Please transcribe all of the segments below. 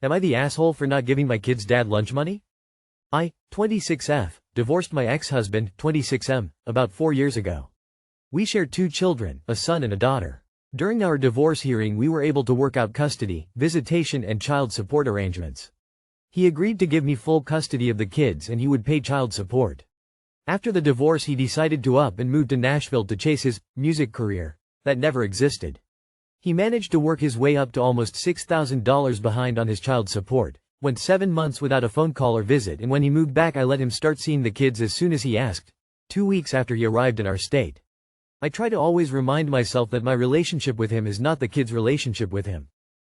Am I the asshole for not giving my kid's dad lunch money? I, 26F, divorced my ex-husband, 26M, about 4 years ago. We share 2 children, a son and a daughter. During our divorce hearing we were able to work out custody, visitation and child support arrangements. He agreed to give me full custody of the kids and he would pay child support. After the divorce he decided to up and move to Nashville to chase his music career. That never existed. He managed to work his way up to almost $6,000 behind on his child support, went 7 months without a phone call or visit, and when he moved back I let him start seeing the kids as soon as he asked, 2 weeks after he arrived in our state. I try to always remind myself that my relationship with him is not the kid's relationship with him.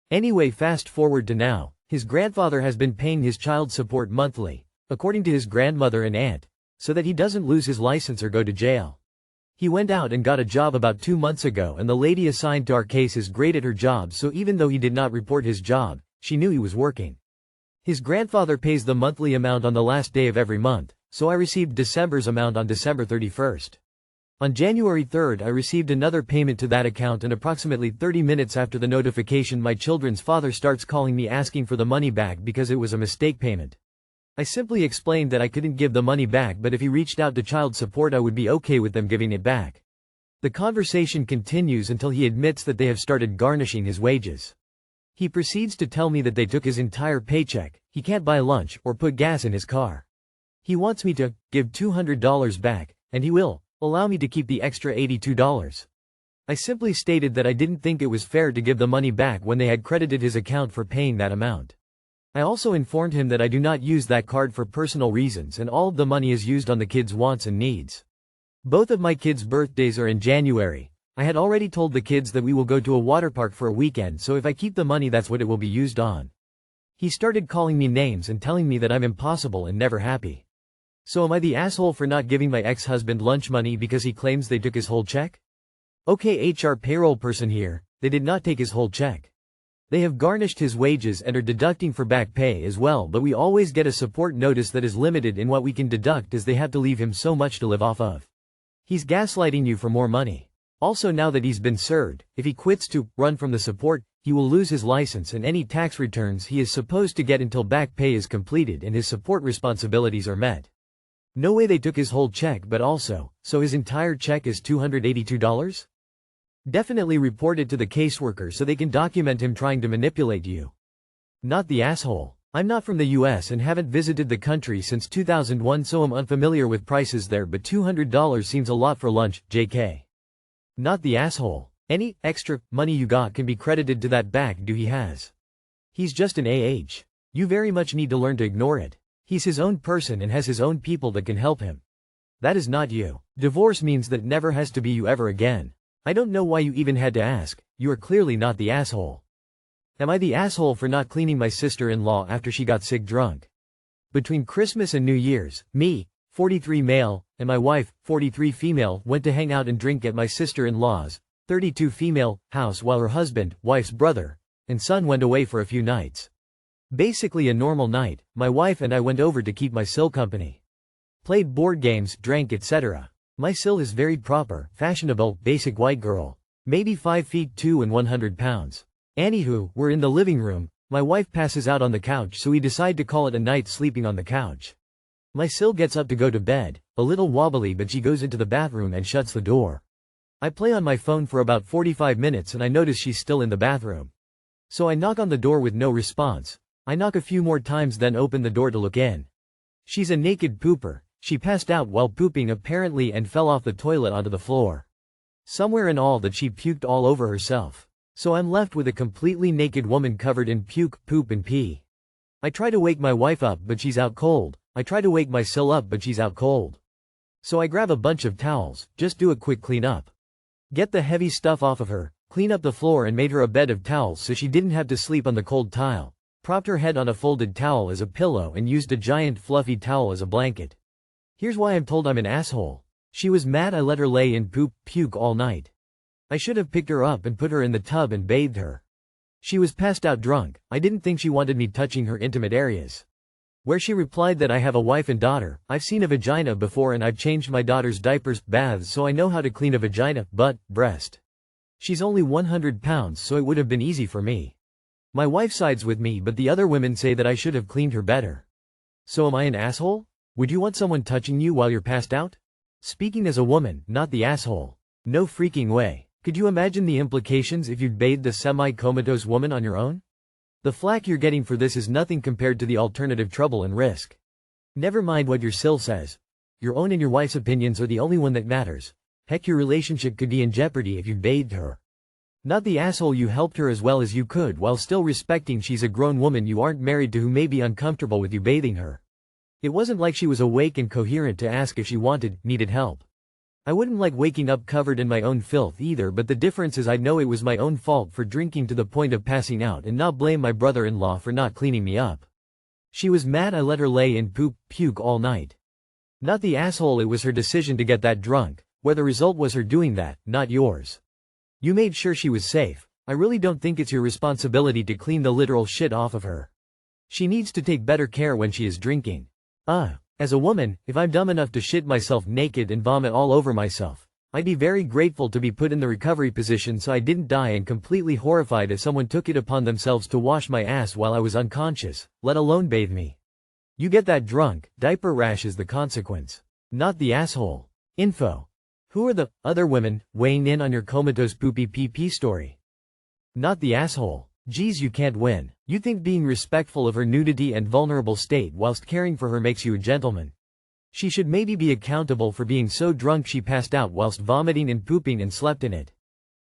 Anyway, fast forward to now, his grandfather has been paying his child support monthly, according to his grandmother and aunt, so that he doesn't lose his license or go to jail. He went out and got a job about 2 months ago and the lady assigned to our case is great at her job, so even though he did not report his job, she knew he was working. His grandfather pays the monthly amount on the last day of every month, so I received December's amount on December 31st. On January 3rd I received another payment to that account, and approximately 30 minutes after the notification my children's father starts calling me asking for the money back because it was a mistake payment. I simply explained that I couldn't give the money back, but if he reached out to child support I would be okay with them giving it back. The conversation continues until he admits that they have started garnishing his wages. He proceeds to tell me that they took his entire paycheck, he can't buy lunch or put gas in his car. He wants me to give $200 back, and he will allow me to keep the extra $82. I simply stated that I didn't think it was fair to give the money back when they had credited his account for paying that amount. I also informed him that I do not use that card for personal reasons and all of the money is used on the kids' wants and needs. Both of my kids' birthdays are in January. I had already told the kids that we will go to a water park for a weekend, so if I keep the money that's what it will be used on. He started calling me names and telling me that I'm impossible and never happy. So am I the asshole for not giving my ex-husband lunch money because he claims they took his whole check? Okay, HR payroll person here, they did not take his whole check. They have garnished his wages and are deducting for back pay as well, but we always get a support notice that is limited in what we can deduct as they have to leave him so much to live off of. He's gaslighting you for more money. Also, now that he's been served, if he quits to run from the support, he will lose his license and any tax returns he is supposed to get until back pay is completed and his support responsibilities are met. No way they took his whole check, but also, so his entire check is $282? Definitely report it to the caseworker so they can document him trying to manipulate you. Not the asshole. I'm not from the US and haven't visited the country since 2001, so I'm unfamiliar with prices there, but $200 seems a lot for lunch, JK. Not the asshole. Any extra money you got can be credited to that back due he has. He's just an AH. You very much need to learn to ignore it. He's his own person and has his own people that can help him. That is not you. Divorce means that never has to be you ever again. I don't know why you even had to ask. You are clearly not the asshole. Am I the asshole for not cleaning my sister-in-law after she got sick drunk? Between Christmas and New Year's, me, 43 male, and my wife, 43 female, went to hang out and drink at my sister-in-law's, 32 female, house while her husband, wife's brother, and son went away for a few nights. Basically a normal night. My wife and I went over to keep my sil company. Played board games, drank, etc. My sil is very proper, fashionable, basic white girl. Maybe 5 feet 2 and 100 pounds. Anywho, we're in the living room. My wife passes out on the couch, so we decide to call it a night sleeping on the couch. My sil gets up to go to bed, a little wobbly, but she goes into the bathroom and shuts the door. I play on my phone for about 45 minutes and I notice she's still in the bathroom. So I knock on the door with no response. I knock a few more times, then open the door to look in. She's a naked pooper. She passed out while pooping apparently and fell off the toilet onto the floor. Somewhere in all that she puked all over herself. So I'm left with a completely naked woman covered in puke, poop and pee. I try to wake my wife up but she's out cold. I try to wake my sil up but she's out cold. So I grab a bunch of towels, just do a quick clean up. Get the heavy stuff off of her, clean up the floor and made her a bed of towels so she didn't have to sleep on the cold tile. Propped her head on a folded towel as a pillow and used a giant fluffy towel as a blanket. Here's why I'm told I'm an asshole. She was mad I let her lay in puke all night. I should have picked her up and put her in the tub and bathed her. She was passed out drunk. I didn't think she wanted me touching her intimate areas. Where she replied that I have a wife and daughter. I've seen a vagina before and I've changed my daughter's diapers, baths, so I know how to clean a vagina, butt, breast. She's only 100 pounds, so it would have been easy for me. My wife sides with me, but the other women say that I should have cleaned her better. So am I an asshole? Would you want someone touching you while you're passed out? Speaking as a woman, not the asshole. No freaking way. Could you imagine the implications if you'd bathed a semi-comatose woman on your own? The flack you're getting for this is nothing compared to the alternative trouble and risk. Never mind what your SIL says. Your own and your wife's opinions are the only one that matters. Heck, your relationship could be in jeopardy if you bathed her. Not the asshole, you helped her as well as you could while still respecting she's a grown woman you aren't married to who may be uncomfortable with you bathing her. It wasn't like she was awake and coherent to ask if she needed help. I wouldn't like waking up covered in my own filth either, but the difference is I know it was my own fault for drinking to the point of passing out and not blame my brother-in-law for not cleaning me up. She was mad I let her lay in puke all night. Not the asshole, it was her decision to get that drunk, where the result was her doing that, not yours. You made sure she was safe. I really don't think it's your responsibility to clean the literal shit off of her. She needs to take better care when she is drinking. As a woman, if I'm dumb enough to shit myself naked and vomit all over myself, I'd be very grateful to be put in the recovery position so I didn't die, and completely horrified if someone took it upon themselves to wash my ass while I was unconscious, let alone bathe me. You get that drunk, diaper rash is the consequence. Not the asshole. Info. Who are the other women weighing in on your comatose poopy pee story? Not the asshole. Geez, you can't win. You think being respectful of her nudity and vulnerable state whilst caring for her makes you a gentleman. She should maybe be accountable for being so drunk she passed out whilst vomiting and pooping and slept in it.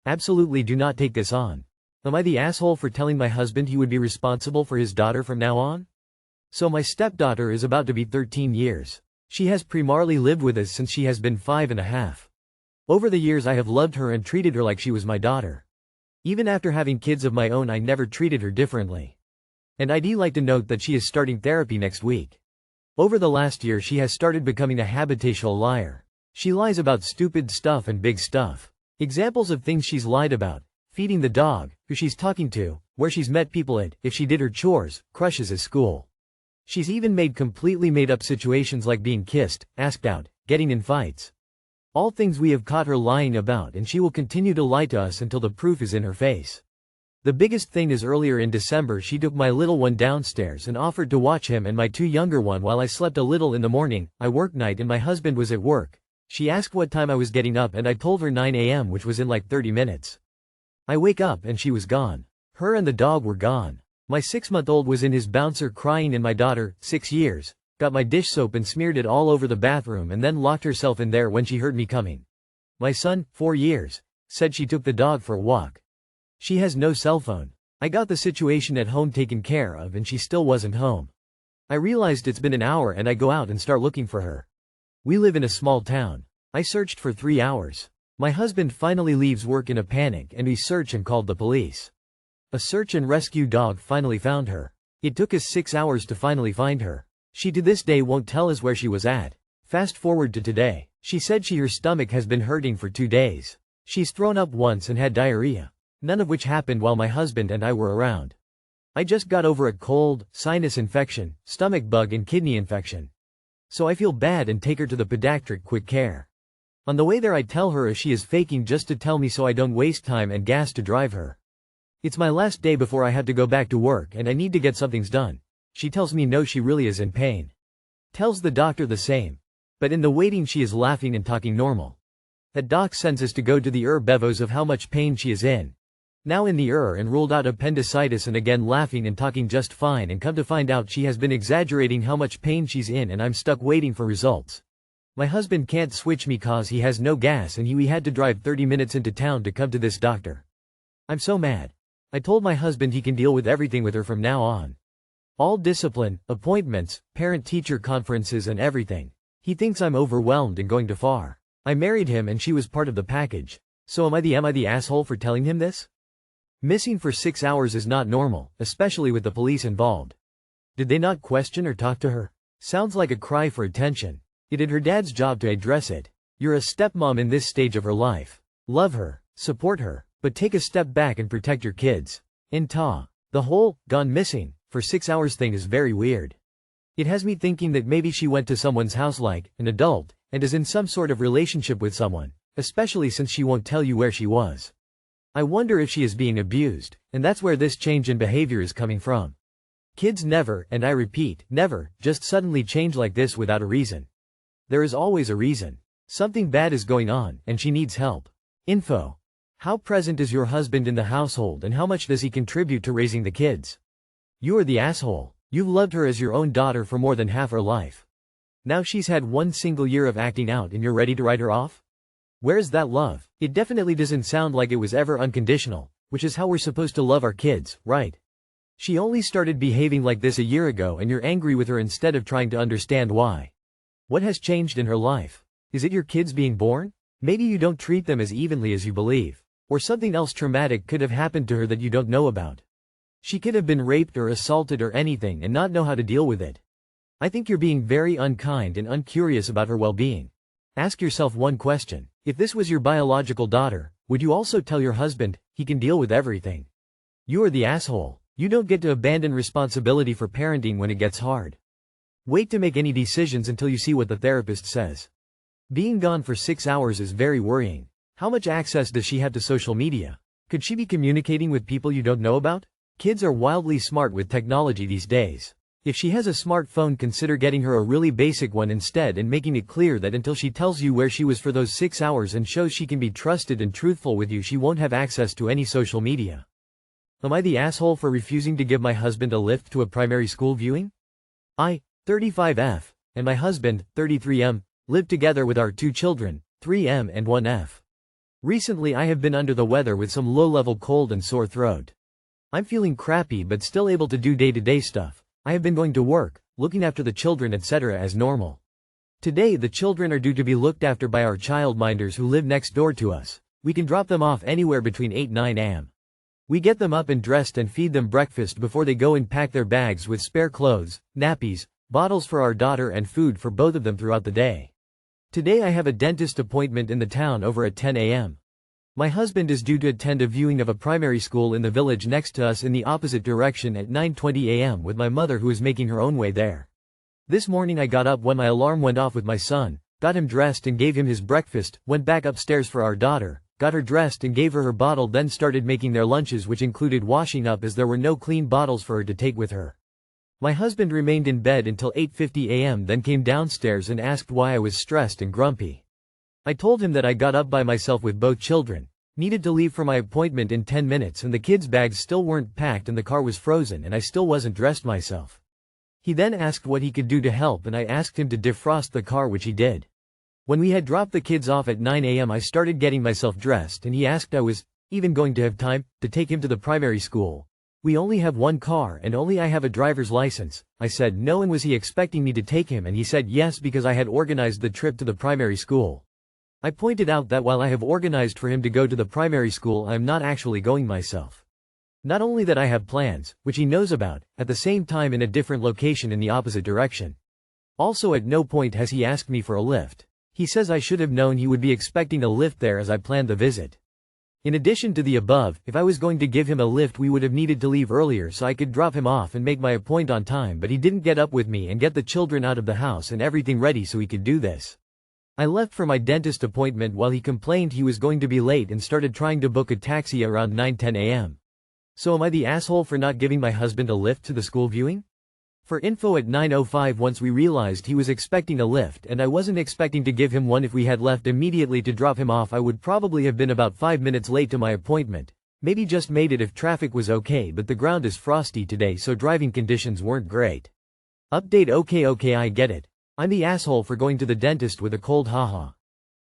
Absolutely do not take this on. Am I the asshole for telling my husband he would be responsible for his daughter from now on? So my stepdaughter is about to be 13 years. She has primarily lived with us since she has been 5.5. Over the years I have loved her and treated her like she was my daughter. Even after having kids of my own, I never treated her differently. And I'd like to note that she is starting therapy next week. Over the last year she has started becoming a habitual liar. She lies about stupid stuff and big stuff. Examples of things she's lied about: feeding the dog, who she's talking to, where she's met people at, if she did her chores, crushes at school. She's even made completely made up situations like being kissed, asked out, getting in fights. All things we have caught her lying about, and she will continue to lie to us until the proof is in her face. The biggest thing is earlier in December she took my little one downstairs and offered to watch him and my 2 younger one while I slept a little in the morning. I work night and my husband was at work. She asked what time I was getting up and I told her 9 a.m., which was in like 30 minutes. I wake up and she was gone. Her and the dog were gone. My 6-month-old was in his bouncer crying, and my daughter, 6 years, got my dish soap and smeared it all over the bathroom and then locked herself in there when she heard me coming. My son, 4 years, said she took the dog for a walk. She has no cell phone. I got the situation at home taken care of and she still wasn't home. I realized it's been an hour and I go out and start looking for her. We live in a small town. I searched for 3 hours. My husband finally leaves work in a panic and we search and called the police. A search and rescue dog finally found her. It took us 6 hours to finally find her. She to this day won't tell us where she was at. Fast forward to today. She said her stomach has been hurting for 2 days. She's thrown up once and had diarrhea. None of which happened while my husband and I were around. I just got over a cold, sinus infection, stomach bug and kidney infection. So I feel bad and take her to the pediatric quick care. On the way there I tell her she is faking just to tell me so I don't waste time and gas to drive her. It's my last day before I have to go back to work and I need to get something done. She tells me no, she really is in pain. Tells the doctor the same. But in the waiting she is laughing and talking normal. That doc sends us to go to the bevos of how much pain she is in. Now in the and ruled out appendicitis, and again laughing and talking just fine, and come to find out she has been exaggerating how much pain she's in and I'm stuck waiting for results. My husband can't switch me cause he has no gas and we had to drive 30 minutes into town to come to this doctor. I'm so mad. I told my husband he can deal with everything with her from now on. All discipline, appointments, parent-teacher conferences and everything. He thinks I'm overwhelmed and going too far. I married him and she was part of the package. So am I the asshole for telling him this? Missing for 6 hours is not normal, especially with the police involved. Did they not question or talk to her? Sounds like a cry for attention. It is her dad's job to address it. You're a stepmom in this stage of her life. Love her, support her, but take a step back and protect your kids. The whole, gone missing, for 6 hours thing is very weird. It has me thinking that maybe she went to someone's house like an adult, and is in some sort of relationship with someone, especially since she won't tell you where she was. I wonder if she is being abused, and that's where this change in behavior is coming from. Kids never, and I repeat, never, just suddenly change like this without a reason. There is always a reason. Something bad is going on, and she needs help. Info. How present is your husband in the household and how much does he contribute to raising the kids? You are the asshole. You've loved her as your own daughter for more than half her life. Now she's had one single year of acting out and you're ready to write her off? Where's that love? It definitely doesn't sound like it was ever unconditional, which is how we're supposed to love our kids, right? She only started behaving like this a year ago and you're angry with her instead of trying to understand why. What has changed in her life? Is it your kids being born? Maybe you don't treat them as evenly as you believe. Or something else traumatic could have happened to her that you don't know about. She could have been raped or assaulted or anything and not know how to deal with it. I think you're being very unkind and uncurious about her well-being. Ask yourself one question. If this was your biological daughter, would you also tell your husband, he can deal with everything? You are the asshole. You don't get to abandon responsibility for parenting when it gets hard. Wait to make any decisions until you see what the therapist says. Being gone for 6 hours is very worrying. How much access does she have to social media? Could she be communicating with people you don't know about? Kids are wildly smart with technology these days. If she has a smartphone, consider getting her a really basic one instead and making it clear that until she tells you where she was for those 6 hours and shows she can be trusted and truthful with you, she won't have access to any social media. Am I the asshole for refusing to give my husband a lift to a primary school viewing? I, 35F, and my husband, 33M, live together with our 2 children, 3M and 1F. Recently I have been under the weather with some low-level cold and sore throat. I'm feeling crappy but still able to do day-to-day stuff. I have been going to work, looking after the children etc. as normal. Today the children are due to be looked after by our childminders who live next door to us. We can drop them off anywhere between 8 and 9 am. We get them up and dressed and feed them breakfast before they go and pack their bags with spare clothes, nappies, bottles for our daughter and food for both of them throughout the day. Today I have a dentist appointment in the town over at 10 am. My husband is due to attend a viewing of a primary school in the village next to us in the opposite direction at 9:20 am with my mother who is making her own way there. This morning I got up when my alarm went off with my son, got him dressed and gave him his breakfast, went back upstairs for our daughter, got her dressed and gave her her bottle, then started making their lunches, which included washing up as there were no clean bottles for her to take with her. My husband remained in bed until 8:50 am, then came downstairs and asked why I was stressed and grumpy. I told him that I got up by myself with both children, needed to leave for my appointment in 10 minutes and the kids' bags still weren't packed and the car was frozen and I still wasn't dressed myself. He then asked what he could do to help and I asked him to defrost the car, which he did. When we had dropped the kids off at 9 am I started getting myself dressed and he asked I was even going to have time to take him to the primary school. We only have one car and only I have a driver's license. I said no, and was he expecting me to take him, and he said yes because I had organized the trip to the primary school. I pointed out that while I have organized for him to go to the primary school, I am not actually going myself. Not only that I have plans, which he knows about, at the same time in a different location in the opposite direction. Also at no point has he asked me for a lift. He says I should have known he would be expecting a lift there as I planned the visit. In addition to the above, if I was going to give him a lift we would have needed to leave earlier so I could drop him off and make my appointment on time, but he didn't get up with me and get the children out of the house and everything ready so he could do this. I left for my dentist appointment while he complained he was going to be late and started trying to book a taxi around 9:10 am. So am I the asshole for not giving my husband a lift to the school viewing? For info at 9:05 once we realized he was expecting a lift and I wasn't expecting to give him one. If we had left immediately to drop him off I would probably have been about 5 minutes late to my appointment. Maybe just made it if traffic was okay, but the ground is frosty today so driving conditions weren't great. Update. Okay, I get it. I'm the asshole for going to the dentist with a cold, haha.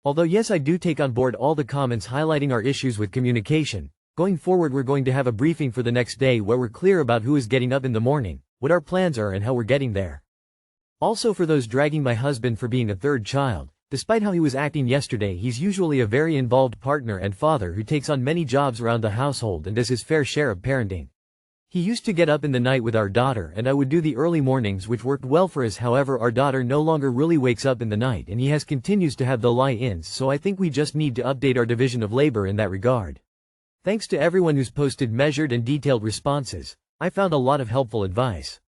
Although yes, I do take on board all the comments highlighting our issues with communication. Going forward we're going to have a briefing for the next day where we're clear about who is getting up in the morning, what our plans are and how we're getting there. Also, for those dragging my husband for being a third child, despite how he was acting yesterday, he's usually a very involved partner and father who takes on many jobs around the household and does his fair share of parenting. He used to get up in the night with our daughter and I would do the early mornings, which worked well for us. However, our daughter no longer really wakes up in the night and he continues to have the lie-ins, so I think we just need to update our division of labor in that regard. Thanks to everyone who's posted measured and detailed responses. I found a lot of helpful advice.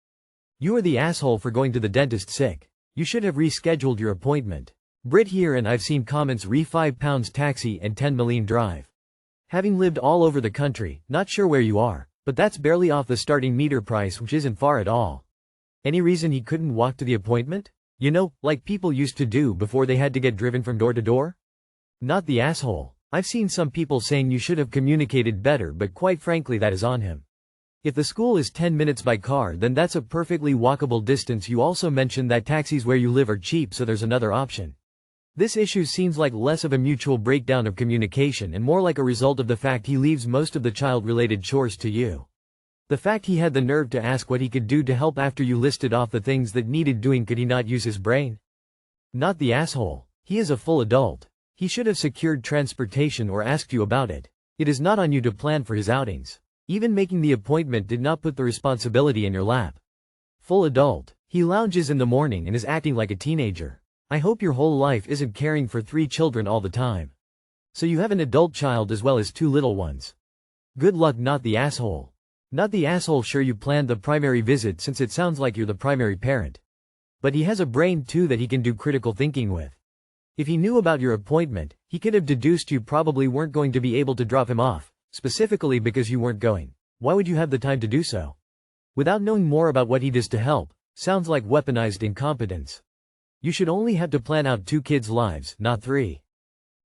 You are the asshole for going to the dentist sick. You should have rescheduled your appointment. Brit here, and I've seen comments re £5 taxi and 10 million drive. Having lived all over the country, not sure where you are, but that's barely off the starting meter price, which isn't far at all. Any reason he couldn't walk to the appointment? You know, like people used to do before they had to get driven from door to door? Not the asshole. I've seen some people saying you should have communicated better, but quite frankly that is on him. If the school is 10 minutes by car, then that's a perfectly walkable distance. You also mentioned that taxis where you live are cheap, so there's another option. This issue seems like less of a mutual breakdown of communication and more like a result of the fact he leaves most of the child-related chores to you. The fact he had the nerve to ask what he could do to help after you listed off the things that needed doing. Could he not use his brain? Not the asshole. He is a full adult. He should have secured transportation or asked you about it. It is not on you to plan for his outings. Even making the appointment did not put the responsibility in your lap. Full adult. He lounges in the morning and is acting like a teenager. I hope your whole life isn't caring for 3 children all the time. So you have an adult child as well as 2 little ones. Good luck. Not the asshole. Not the asshole. Sure, you planned the primary visit since it sounds like you're the primary parent. But he has a brain too that he can do critical thinking with. If he knew about your appointment, he could have deduced you probably weren't going to be able to drop him off, specifically because you weren't going. Why would you have the time to do so? Without knowing more about what he does to help, sounds like weaponized incompetence. You should only have to plan out 2 kids' lives, not 3.